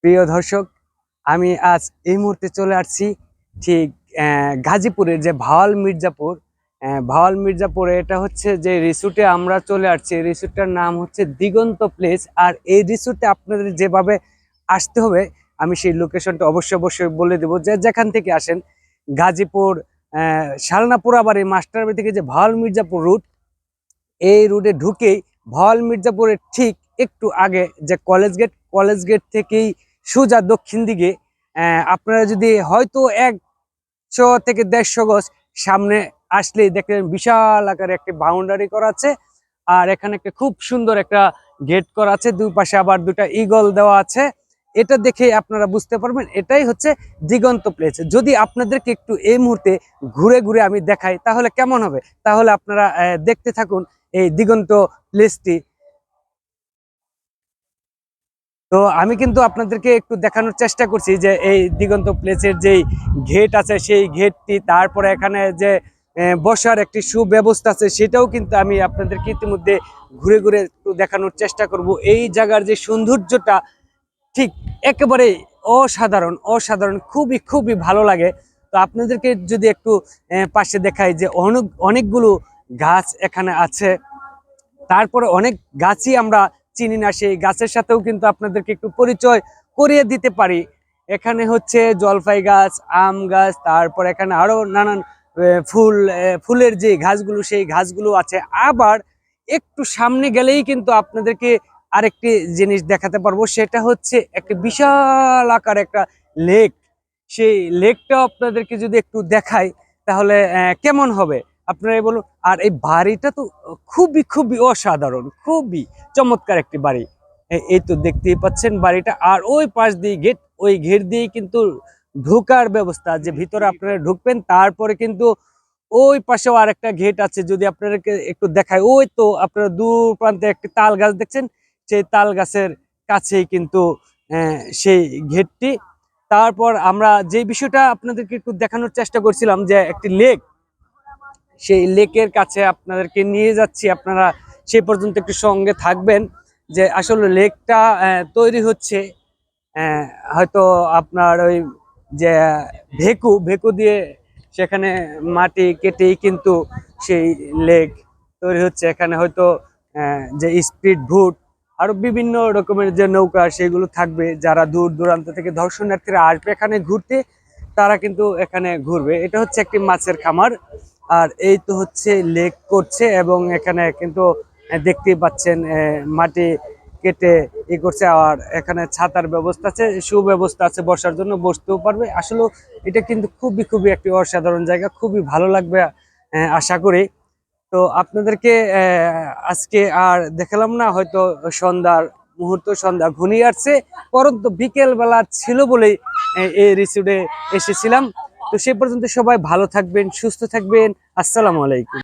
প্রিয় দর্শক, আমি আজ এই মুহূর্তে চলে আসছি ঠিক গাজীপুরের যে ভাওয়াল মির্জাপুরে। এটা হচ্ছে যে রিসোর্টে আমরা চলে আসছি, রিসোর্টটার নাম হচ্ছে দিগন্ত প্লেস। আর এই রিসোর্টে আপনাদের যেভাবে আসতে হবে আমি সেই লোকেশনটা অবশ্যই বলে দেবো। যে যেখান থেকে আসেন গাজীপুর শালনাপুরাবাড়ি মাস্টারবাড়ি থেকে যে ভাওয়াল মির্জাপুর রুট, এই রুটে ঢুকেই ভাওয়াল মির্জাপুরের ঠিক একটু আগে যে কলেজ গেট থেকেই সোজা দক্ষিণ দিকে আপনারা যদি হয়তো 100 থেকে 150 গজ সামনে আসলেই দেখবেন বিশাল আকারে একটি বাউন্ডারি করা আছে। আর এখানে একটা খুব সুন্দর একটা গেট করা আছে, দুই পাশে আবার দুটা ঈগল দেওয়া আছে। এটা দেখে আপনারা বুঝতে পারবেন এটাই হচ্ছে দিগন্ত প্লেস। যদি আপনাদেরকে একটু এই মুহূর্তে ঘুরে ঘুরে আমি দেখাই তাহলে কেমন হবে, তাহলে আপনারা দেখতে থাকুন এই দিগন্ত প্লেসটি। তো আমি কিন্তু আপনাদেরকে একটু দেখানোর চেষ্টা করছি যে এই দিগন্ত প্লেসের যেই গেট আছে সেই গেটটি, তারপরে এখানে যে বসার একটি সুব্যবস্থা আছে সেটাও কিন্তু আমি আপনাদেরকে ইতিমধ্যে ঘুরে ঘুরে একটু দেখানোর চেষ্টা করব। এই জায়গার যে সৌন্দর্যটা ঠিক একেবারে অসাধারণ, খুবই ভালো লাগে। তো আপনাদেরকে যদি একটু পাশে দেখাই যে অনেকগুলো গাছ এখানে আছে, তারপরে অনেক গাছই আমরা চিনি না, সেই গাছের সাথেও কিন্তু আপনাদেরকে একটু পরিচয় করিয়ে দিতে পারি। এখানে হচ্ছে জলপাই গাছ, আম গাছ, তারপর এখানে আরো নানান ফুলের যে গাছগুলো সেই গাছগুলো আছে। আবার একটু সামনে গেলেই কিন্তু আপনাদেরকে আরেকটি জিনিস দেখাতে পারবো, সেটা হচ্ছে একটা বিশাল আকার একটা লেক। সেই লেকটা আপনাদেরকে যদি একটু দেখাই তাহলে কেমন হবে আপনারাই বলুন। আর এই বাড়িটা তো খুবই অসাধারণ, খুবই চমৎকার একটি বাড়ি। এই তো দেখতেই পাচ্ছেন বাড়িটা। আর ওই পাশ দিয়ে গেট, ওই গেট দিয়েই কিন্তু ঢোকার ব্যবস্থা, যে ভিতরে আপনারা ঢুকবেন। তারপরে কিন্তু ওই পাশেও আর একটা গেট আছে, যদি আপনাদেরকে একটু দেখায়। ওই তো আপনারা দূর প্রান্তে একটি তাল গাছ দেখছেন, সেই তাল গাছের কাছেই কিন্তু সেই গেটটি। তারপর আমরা যে বিষয়টা আপনাদেরকে একটু দেখানোর চেষ্টা করছিলাম যে একটি লেক, সেই লেকের কাছে আপনাদেরকে নিয়ে যাচ্ছি। আপনারা সেই পর্যন্ত একটু সঙ্গে থাকবেন। যে আসলে লেকটা তৈরি হচ্ছে হয়তো আপনার ওই যে ভেকু দিয়ে সেখানে মাটি কেটেই কিন্তু সেই লেক তৈরি হচ্ছে। এখানে হয়তো যে স্পিড বোট আরো বিভিন্ন রকমের যে নৌকা সেগুলো থাকবে। যারা দূর দূরান্ত থেকে দর্শনার্থীরা আসবে এখানে ঘুরতে, তারা কিন্তু এখানে ঘুরবে। এটা হচ্ছে একটি মাছের খামার। আর এই তো হচ্ছে লেক করছে, এবং এখানে কিন্তু দেখতেই পাচ্ছেন মাটি কেটে করছে। আর এখানে ছাতার ব্যবস্থা আছে, সুব্যবস্থা আছে, বসার জন্য বসতেও পারবে। আসলে এটা কিন্তু খুবই একটি অসাধারণ জায়গা, খুবই ভালো লাগবে আশা করি। তো আপনাদেরকে আজকে আর দেখালাম না, হয়তো সন্ধ্যা ঘনিয়ে আসছে, পরন্তু বিকেল বেলা ছিল বলেই এই রিসোর্টে এসেছিলাম। তো সে পর্যন্ত সবাই ভালো থাকবেন, সুস্থ থাকবেন। আসসালামু আলাইকুম।